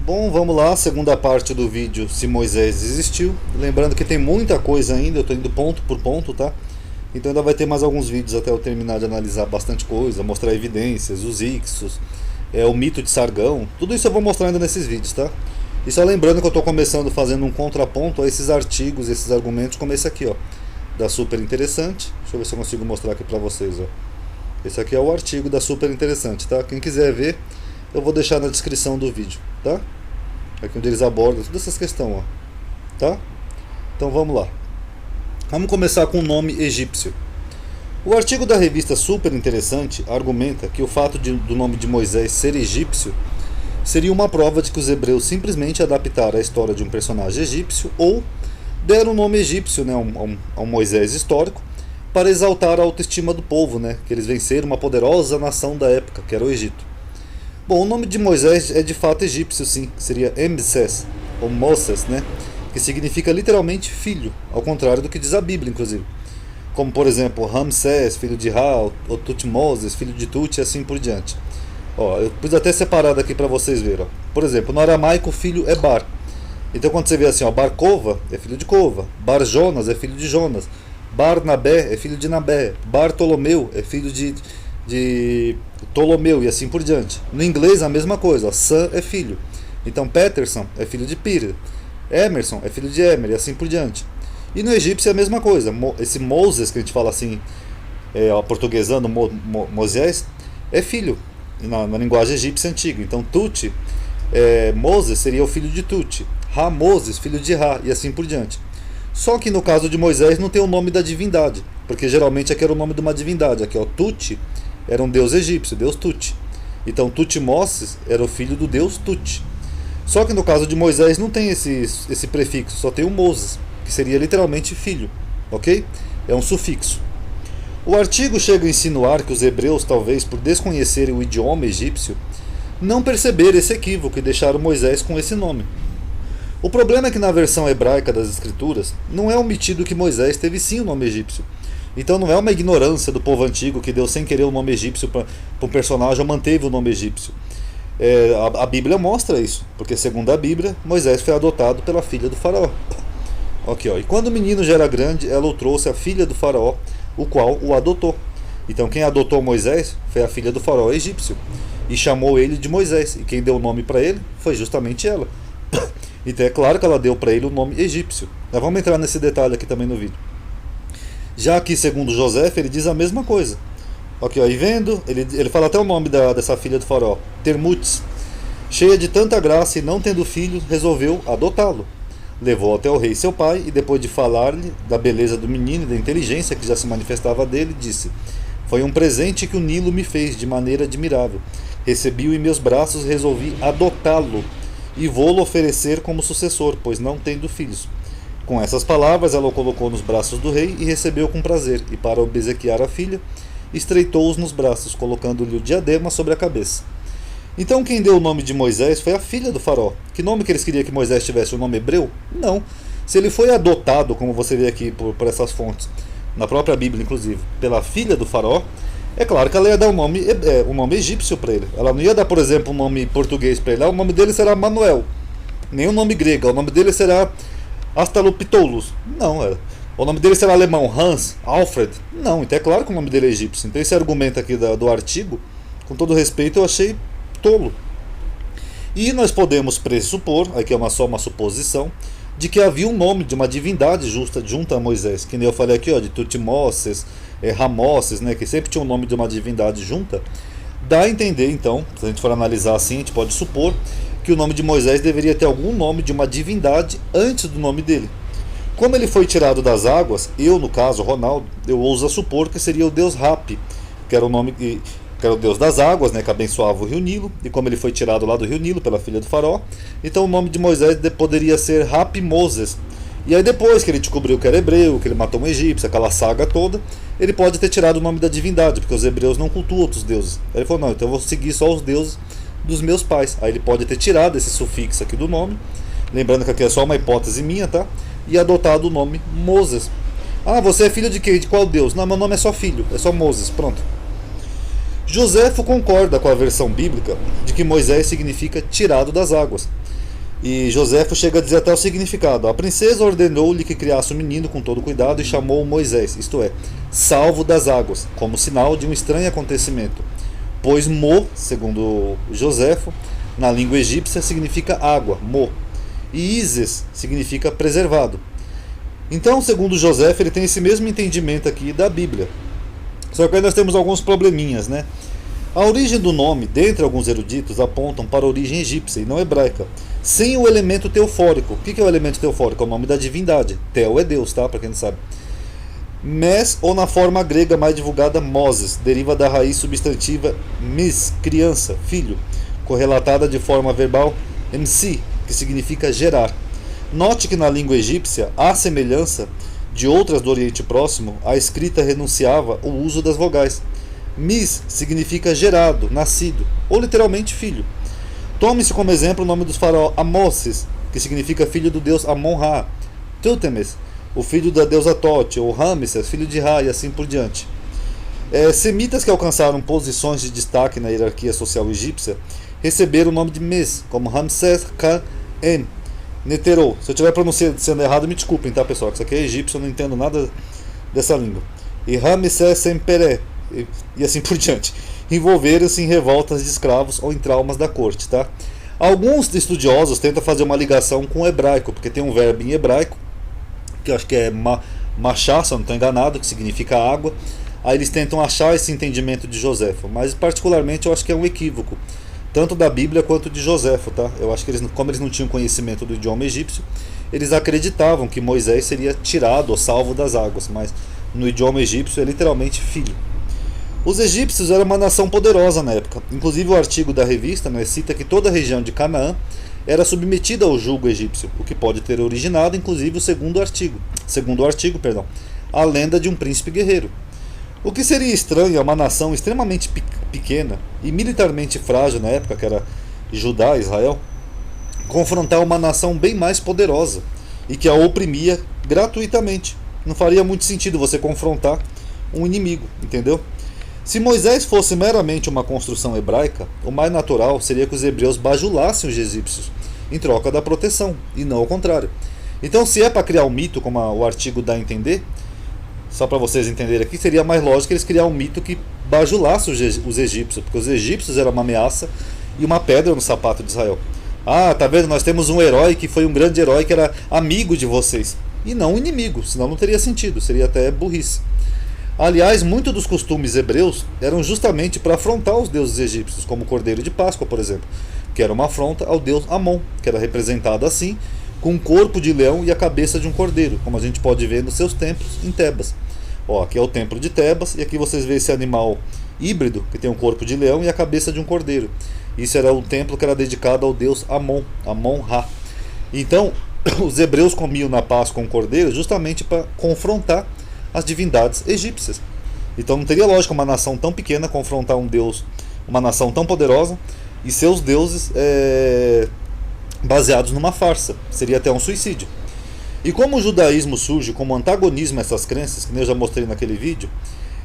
Bom, vamos lá, segunda parte do vídeo se Moisés existiu. Lembrando que tem muita coisa ainda, eu estou indo ponto por ponto, tá? Então ainda vai ter mais alguns vídeos até eu terminar de analisar bastante coisa, mostrar evidências, os ixos, o mito de Sargão, tudo isso eu vou mostrar ainda nesses vídeos, tá? E só lembrando que eu estou começando fazendo um contraponto a esses artigos, esses argumentos, como esse aqui, ó, da Super Interessante. Deixa eu ver se eu consigo mostrar aqui pra vocês, ó. Esse aqui é o artigo da Super Interessante, tá? Quem quiser ver, eu vou deixar na descrição do vídeo, tá? Aqui onde eles abordam todas essas questões, ó. Tá? Então vamos lá. Vamos começar com o nome egípcio. O artigo da revista Super Interessante argumenta que o fato do nome de Moisés ser egípcio seria uma prova de que os hebreus simplesmente adaptaram a história de um personagem egípcio ou deram o nome egípcio, né, a um Moisés histórico para exaltar a autoestima do povo, né, que eles venceram uma poderosa nação da época, que era o Egito. Bom, o nome de Moisés é de fato egípcio, sim, que seria Moses, ou Moses, né? Que significa literalmente filho, ao contrário do que diz a Bíblia, inclusive. Como, por exemplo, Ramsés, filho de Ra, ou Tutmoses, filho de Tut, e assim por diante. Ó, eu pus até separado aqui para vocês verem. Ó. Por exemplo, no aramaico, filho é Bar. Então, quando você vê assim, ó, Bar-Cova é filho de Cova, Bar-Jonas é filho de Jonas, Bar-Nabé é filho de Nabé, Bartolomeu é filho de Ptolomeu e assim por diante. No inglês a mesma coisa, Sam é filho. Então Peterson é filho de Peter, Emerson é filho de Emer e assim por diante. E no egípcio é a mesma coisa. Esse Moses que a gente fala assim, portuguesando Moisés, é filho na linguagem egípcia antiga. Então Tut, Moses seria o filho de Tut, Ra Moses, filho de Ra e assim por diante. Só que no caso de Moisés não tem o nome da divindade, porque geralmente aqui era o nome de uma divindade. Aqui, ó, Tut era um deus egípcio, deus Tut. Então Tutmoses era o filho do deus Tut. Só que no caso de Moisés não tem esse prefixo, só tem o Moses, que seria literalmente filho, ok? É um sufixo. O artigo chega a insinuar que os hebreus, talvez por desconhecerem o idioma egípcio, não perceberam esse equívoco e deixaram Moisés com esse nome. O problema é que na versão hebraica das escrituras não é omitido que Moisés teve sim o nome egípcio. Então não é uma ignorância do povo antigo que deu sem querer o nome egípcio para um personagem ou manteve o nome egípcio. A Bíblia mostra isso, porque segundo a Bíblia, Moisés foi adotado pela filha do faraó. Okay, ó. E quando o menino já era grande, ela o trouxe a filha do faraó, o qual o adotou. Então quem adotou Moisés foi a filha do faraó egípcio e chamou ele de Moisés. E quem deu o nome para ele foi justamente ela. Então é claro que ela deu para ele o nome egípcio. Nós vamos entrar nesse detalhe aqui também no vídeo. Já que, segundo José, ele diz a mesma coisa. Ok, ó, e vendo, ele fala até o nome dessa filha do faraó, Termutes. Cheia de tanta graça e não tendo filho, resolveu adotá-lo. Levou até o rei seu pai e depois de falar-lhe da beleza do menino e da inteligência que já se manifestava dele, disse: foi um presente que o Nilo me fez de maneira admirável. Recebi-o em meus braços e resolvi adotá-lo e vou-lo oferecer como sucessor, pois não tendo filhos. Com essas palavras, ela o colocou nos braços do rei e recebeu com prazer, e para obsequiar a filha, estreitou-os nos braços, colocando-lhe o diadema sobre a cabeça. Então quem deu o nome de Moisés foi a filha do faraó. Que nome que eles queriam que Moisés tivesse? O nome hebreu? Não. Se ele foi adotado, como você vê aqui por essas fontes, na própria Bíblia inclusive, pela filha do faraó, é claro que ela ia dar um nome egípcio para ele. Ela não ia dar, por exemplo, um nome português para ele. O nome dele será Manuel. Nem o nome grego. O nome dele será Astalopitolus. Não, era. O nome dele será alemão, Hans, Alfred. Não, então é claro que o nome dele é egípcio. Então esse argumento aqui do artigo, com todo respeito, eu achei tolo. E nós podemos pressupor, aqui é só uma suposição, de que havia um nome de uma divindade junto a Moisés. Que nem eu falei aqui, ó, de Tutmoses, Ramoses, né, que sempre tinha um nome de uma divindade junta. Dá a entender, então, se a gente for analisar assim, a gente pode supor que o nome de Moisés deveria ter algum nome de uma divindade antes do nome dele. Como ele foi tirado das águas, eu, no caso, Ronaldo, eu ouso supor que seria o deus Rapi, que era o deus das águas, né, que abençoava o rio Nilo, e como ele foi tirado lá do rio Nilo pela filha do faraó, então o nome de Moisés poderia ser Rapi Moses. E aí depois que ele descobriu que era hebreu, que ele matou um egípcio, aquela saga toda, ele pode ter tirado o nome da divindade, porque os hebreus não cultuam outros deuses. Aí ele falou, não, então eu vou seguir só os deuses dos meus pais. Aí ele pode ter tirado esse sufixo aqui do nome, lembrando que aqui é só uma hipótese minha, tá? E adotado o nome Moses. Ah, você é filho de quem? De qual deus? Não, meu nome é só filho, é só Moses, pronto. Joséfo concorda com a versão bíblica de que Moisés significa tirado das águas. E Joséfo chega a dizer até o significado. A princesa ordenou-lhe que criasse o menino com todo cuidado e chamou Moisés, isto é, salvo das águas, como sinal de um estranho acontecimento. Pois Mo, segundo Joséfo, na língua egípcia significa água, Mo. E Isis significa preservado. Então, segundo Joséfo, ele tem esse mesmo entendimento aqui da Bíblia. Só que aí nós temos alguns probleminhas, né? A origem do nome, dentre alguns eruditos, apontam para a origem egípcia e não hebraica, sem o elemento teofórico. O que é o elemento teofórico? É o nome da divindade. Teo é Deus, tá? Para quem não sabe. Mes, ou na forma grega mais divulgada, Moses, deriva da raiz substantiva mis, criança, filho, correlatada de forma verbal msi, que significa gerar. Note que na língua egípcia, à semelhança de outras do Oriente Próximo, a escrita renunciava o uso das vogais. Mis significa gerado, nascido, ou literalmente filho. Tome-se como exemplo o nome dos faraó Amoses, que significa filho do deus Amon-Ra, Tútemes, o filho da deusa Tote, ou Ramses, filho de Ra, e assim por diante. Semitas que alcançaram posições de destaque na hierarquia social egípcia receberam o nome de Mes, como Ramses Khan-En, Neterou. Se eu estiver pronunciando errado, me desculpem, tá, pessoal? Isso aqui é egípcio, eu não entendo nada dessa língua. E Ramsés Semperé, e assim por diante. Envolveram-se em revoltas de escravos ou em traumas da corte, tá? Alguns estudiosos tentam fazer uma ligação com o hebraico, porque tem um verbo em hebraico, que eu acho que é machá, se eu não estou enganado, que significa água. Aí eles tentam achar esse entendimento de Joséfo, mas particularmente eu acho que é um equívoco, tanto da Bíblia quanto de Joséfo, tá? Eu acho que eles, como eles não tinham conhecimento do idioma egípcio, eles acreditavam que Moisés seria tirado ou salvo das águas, mas no idioma egípcio é literalmente filho. Os egípcios eram uma nação poderosa na época. Inclusive o artigo da revista, né, cita que toda a região de Canaã era submetida ao jugo egípcio, o que pode ter originado inclusive o segundo artigo, a lenda de um príncipe guerreiro. O que seria estranho é uma nação extremamente pequena e militarmente frágil na época, que era Judá, Israel, confrontar uma nação bem mais poderosa e que a oprimia gratuitamente. Não faria muito sentido você confrontar um inimigo, entendeu? Se Moisés fosse meramente uma construção hebraica, o mais natural seria que os hebreus bajulassem os egípcios em troca da proteção, e não ao contrário. Então, se é para criar um mito, como o artigo dá a entender, só para vocês entenderem aqui, seria mais lógico eles criar um mito que bajulasse os egípcios, porque os egípcios eram uma ameaça e uma pedra no sapato de Israel. Ah, tá vendo? Nós temos um herói que foi um grande herói que era amigo de vocês, e não um inimigo, senão não teria sentido, seria até burrice. Aliás, muitos dos costumes hebreus eram justamente para afrontar os deuses egípcios, como o Cordeiro de Páscoa, por exemplo, que era uma afronta ao deus Amon, que era representado assim, com um corpo de leão e a cabeça de um cordeiro, como a gente pode ver nos seus templos em Tebas. Ó, aqui é o templo de Tebas, e aqui vocês veem esse animal híbrido, que tem um corpo de leão e a cabeça de um cordeiro. Isso era um templo que era dedicado ao deus Amon, Amon-Ra. Então, os hebreus comiam na Páscoa um cordeiro justamente para confrontar as divindades egípcias. Então não teria lógica uma nação tão pequena confrontar um deus, uma nação tão poderosa, e seus deuses baseados numa farsa. Seria até um suicídio. E como o judaísmo surge como antagonismo a essas crenças, que eu já mostrei naquele vídeo,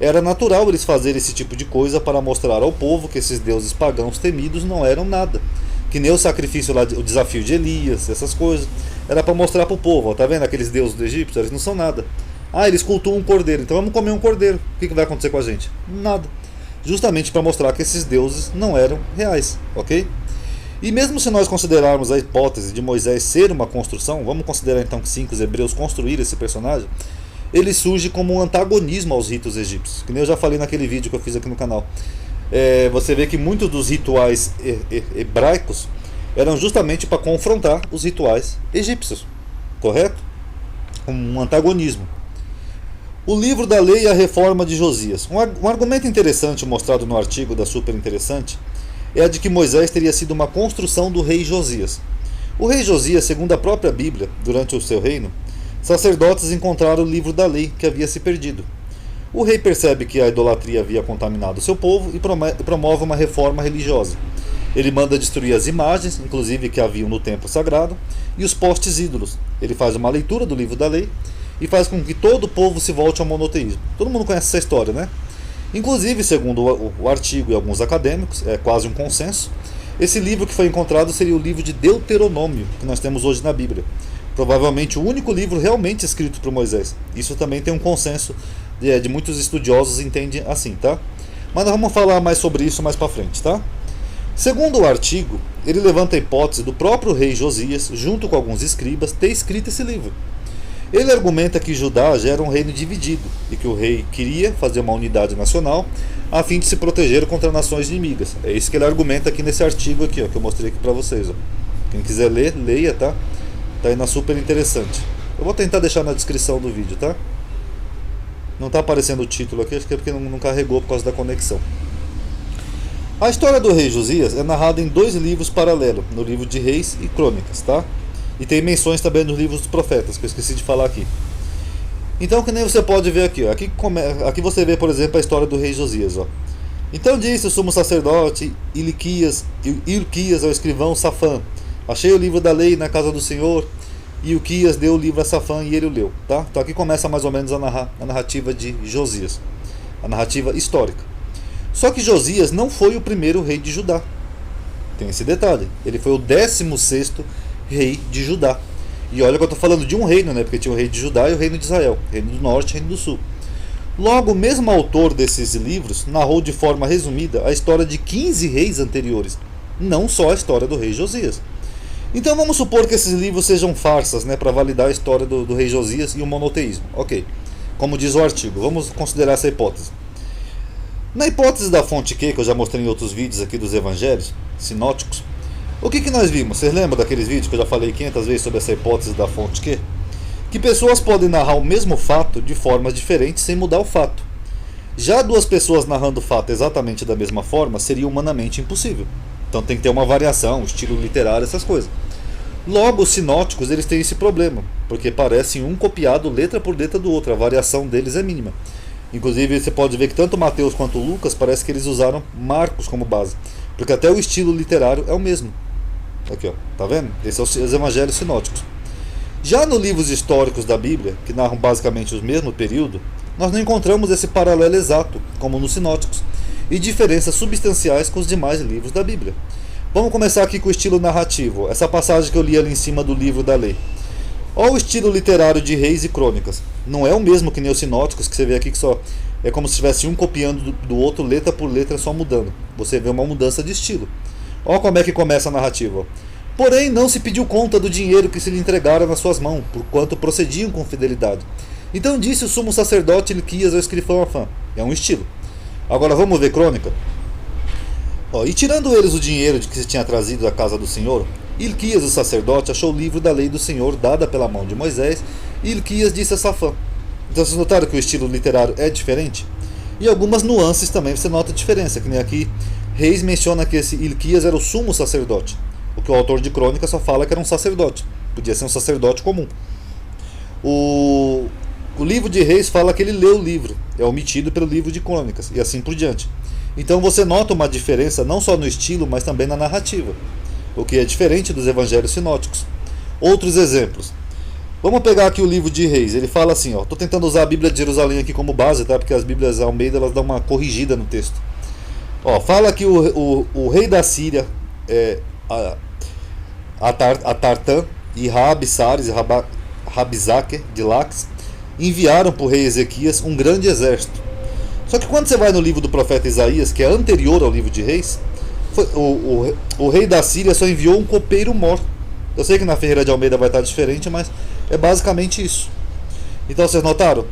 era natural eles fazerem esse tipo de coisa para mostrar ao povo que esses deuses pagãos temidos não eram nada. Que nem o sacrifício lá, o desafio de Elias, essas coisas. Era para mostrar para o povo, ó, tá vendo aqueles deuses do Egito? Eles não são nada. Ah, eles cultuam um cordeiro, então vamos comer um cordeiro. O que vai acontecer com a gente? Nada. Justamente para mostrar que esses deuses não eram reais, ok? E mesmo se nós considerarmos a hipótese de Moisés ser uma construção, vamos considerar então que sim, que os hebreus construíram esse personagem, ele surge como um antagonismo aos ritos egípcios, que nem eu já falei naquele vídeo que eu fiz aqui no canal. Você vê que muitos dos rituais hebraicos eram justamente para confrontar os rituais egípcios, correto? Um antagonismo. O livro da lei e a reforma de Josias. Um argumento interessante mostrado no artigo da Super Interessante é a de que Moisés teria sido uma construção do rei Josias. O rei Josias, segundo a própria Bíblia, durante o seu reino, sacerdotes encontraram o livro da lei que havia se perdido. O rei percebe que a idolatria havia contaminado o seu povo e promove uma reforma religiosa. Ele manda destruir as imagens, inclusive que haviam no templo sagrado, e os postes ídolos. Ele faz uma leitura do livro da lei e faz com que todo o povo se volte ao monoteísmo. Todo mundo conhece essa história, né? Inclusive, segundo o artigo e alguns acadêmicos, é quase um consenso, Esse livro que foi encontrado seria o livro de Deuteronômio, que nós temos hoje na Bíblia. Provavelmente o único livro realmente escrito por Moisés. Isso também tem um consenso de muitos estudiosos, entendem assim, tá? Mas nós vamos falar mais sobre isso mais para frente, tá? Segundo o artigo, ele levanta a hipótese do próprio rei Josias, junto com alguns escribas, ter escrito esse livro. Ele argumenta que Judá já era um reino dividido e que o rei queria fazer uma unidade nacional a fim de se proteger contra nações inimigas. É isso que ele argumenta aqui nesse artigo aqui, ó, que eu mostrei aqui para vocês. Ó. Quem quiser ler, leia, tá? Tá aí na super interessante. Eu vou tentar deixar na descrição do vídeo, tá? Não tá aparecendo o título aqui, acho que é porque não carregou por causa da conexão. A história do rei Josias é narrada em 2 livros paralelos, no livro de Reis e Crônicas, tá? E tem menções também nos livros dos profetas, que eu esqueci de falar aqui. Então, que nem você pode ver aqui, ó. Aqui você vê, por exemplo, a história do rei Josias, ó. Então disse o sumo sacerdote Ilquias ao escrivão Safã: achei o livro da lei na casa do Senhor. E Ilquias deu o livro a Safã e ele o leu, tá? Então aqui começa mais ou menos a narrativa de Josias, a narrativa histórica. Só que Josias não foi o primeiro rei de Judá. Tem esse detalhe. Ele foi o 16º rei de Judá. E olha que eu estou falando de um reino, né? Porque tinha o rei de Judá e o reino de Israel, reino do norte e reino do sul. Logo, o mesmo autor desses livros narrou de forma resumida a história de 15 reis anteriores, não só a história do rei Josias. Então vamos supor que esses livros sejam farsas, né, para validar a história do rei Josias e o monoteísmo. Ok, como diz o artigo, vamos considerar essa hipótese. Na hipótese da fonte Q, que eu já mostrei em outros vídeos aqui dos evangelhos sinóticos, o que nós vimos? Vocês lembram daqueles vídeos que eu já falei 500 vezes sobre essa hipótese da fonte Q? Que pessoas podem narrar o mesmo fato de formas diferentes sem mudar o fato. Já 2 pessoas narrando o fato exatamente da mesma forma seria humanamente impossível. Então tem que ter uma variação, estilo literário, essas coisas. Logo, os sinóticos eles têm esse problema, porque parecem um copiado letra por letra do outro, a variação deles é mínima. Inclusive você pode ver que tanto Mateus quanto Lucas parece que eles usaram Marcos como base, porque até o estilo literário é o mesmo. Aqui, ó, tá vendo? Esses são os evangelhos sinóticos. Já nos livros históricos da Bíblia, que narram basicamente o mesmo período, nós não encontramos esse paralelo exato, como nos sinóticos, e diferenças substanciais com os demais livros da Bíblia. Vamos começar aqui com o estilo narrativo, essa passagem que eu li ali em cima do livro da lei. Olha o estilo literário de Reis e Crônicas. Não é o mesmo que nem os sinóticos, que você vê aqui que só é como se tivesse um copiando do outro, letra por letra, só mudando. Você vê uma mudança de estilo. Olha como é que começa a narrativa. Porém, não se pediu conta do dinheiro que se lhe entregara nas suas mãos, porquanto procediam com fidelidade. Então disse o sumo sacerdote Ilquias ao escrivão Afã. É um estilo. Agora vamos ver Crônica. E tirando eles o dinheiro de que se tinha trazido da casa do Senhor, Ilquias, o sacerdote, achou o livro da lei do Senhor dada pela mão de Moisés, e Ilquias disse a Safã. Então vocês notaram que o estilo literário é diferente? E algumas nuances também você nota a diferença, que nem aqui Reis menciona que esse Ilquias era o sumo sacerdote, o que o autor de Crônica só fala que era um sacerdote, podia ser um sacerdote comum. O livro de Reis fala que ele leu o livro, é omitido pelo livro de Crônicas, e assim por diante. Então você nota uma diferença não só no estilo, mas também na narrativa, o que é diferente dos evangelhos sinóticos. Outros exemplos. Vamos pegar aqui o livro de Reis, ele fala assim, estou tentando usar a Bíblia de Jerusalém aqui como base, tá? Porque as Bíblias Almeida elas dão uma corrigida no texto. Fala que o rei da Síria, Tartã e Raab-Sares e Rabizaque de Laques enviaram para o rei Ezequias um grande exército. Só que quando você vai no livro do profeta Isaías, que é anterior ao livro de Reis, o rei da Síria só enviou um copeiro mor. Eu sei que na Ferreira de Almeida vai estar diferente, mas é basicamente isso. Então vocês notaram?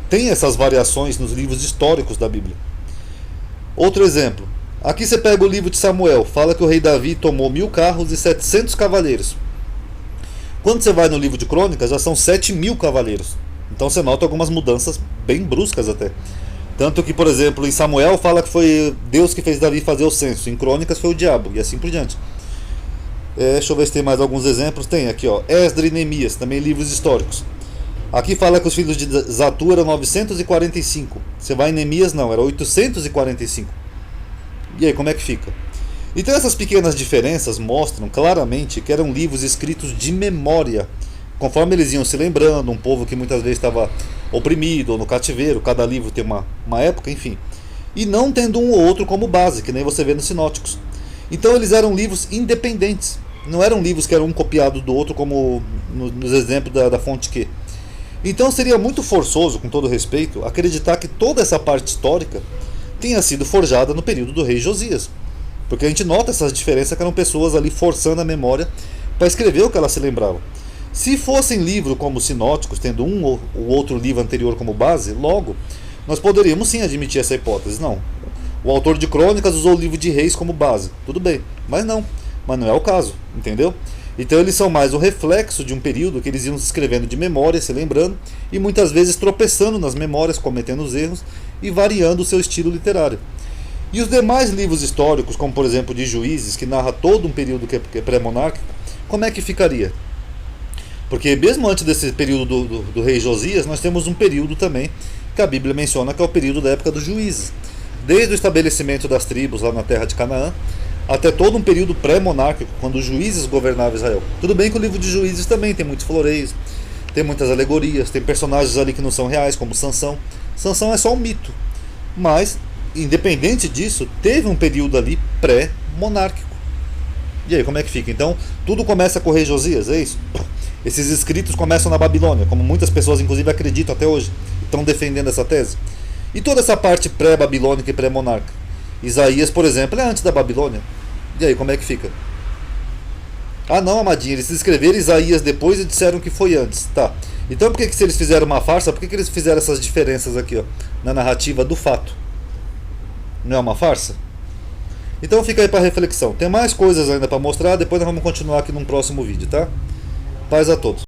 Tem essas variações nos livros históricos da Bíblia. Outro exemplo. Aqui você pega o livro de Samuel. Fala que o rei Davi tomou 1000 carros e 700 cavaleiros. Quando você vai no livro de Crônicas, já são 7.000 cavaleiros. Então você nota algumas mudanças bem bruscas até. Tanto que, por exemplo, em Samuel fala que foi Deus que fez Davi fazer o censo. Em Crônicas foi o diabo, e assim por diante. Deixa eu ver se tem mais alguns exemplos. Tem aqui, Esdra e Neemias, também livros históricos. Aqui fala que os filhos de Zatu eram 945. Você vai em Neemias, não, era 845. E aí, como é que fica? Então essas pequenas diferenças mostram claramente que eram livros escritos de memória, conforme eles iam se lembrando, um povo que muitas vezes estava oprimido ou no cativeiro, cada livro tem uma época, enfim. E não tendo um ou outro como base, que nem você vê nos sinóticos. Então eles eram livros independentes. Não eram livros que eram um copiado do outro, como nos exemplos da fonte Q. Então seria muito forçoso, com todo respeito, acreditar que toda essa parte histórica tenha sido forjada no período do rei Josias. Porque a gente nota essas diferenças, que eram pessoas ali forçando a memória para escrever o que elas se lembravam. Se fossem livros como os sinóticos, tendo um ou outro livro anterior como base, logo, nós poderíamos sim admitir essa hipótese. Não. O autor de Crônicas usou o livro de Reis como base. Tudo bem, mas não é o caso, entendeu? Então eles são mais o reflexo de um período que eles iam se escrevendo de memória, se lembrando, e muitas vezes tropeçando nas memórias, cometendo os erros e variando o seu estilo literário. E os demais livros históricos, como por exemplo de Juízes, que narra todo um período que é pré-monárquico, como é que ficaria? Porque mesmo antes desse período do rei Josias, nós temos um período também que a Bíblia menciona, que é o período da época dos juízes. Desde o estabelecimento das tribos lá na terra de Canaã, até todo um período pré-monárquico, quando os juízes governavam Israel. Tudo bem que o livro de Juízes também tem muitos floreios, tem muitas alegorias, tem personagens ali que não são reais, como Sansão. Sansão é só um mito. Mas, independente disso, teve um período ali pré-monárquico. E aí, como é que fica? Então, tudo começa com o rei Josias, é isso? Esses escritos começam na Babilônia, como muitas pessoas inclusive acreditam até hoje, estão defendendo essa tese. E toda essa parte pré-babilônica e pré-monarca? Isaías, por exemplo, é antes da Babilônia. E aí, como é que fica? Ah não, amadinho, eles escreveram Isaías depois e disseram que foi antes. Tá. Então por que se eles fizeram uma farsa, por que eles fizeram essas diferenças aqui, ó, na narrativa do fato? Não é uma farsa? Então fica aí para reflexão. Tem mais coisas ainda para mostrar, depois nós vamos continuar aqui num próximo vídeo, tá? Paz a todos.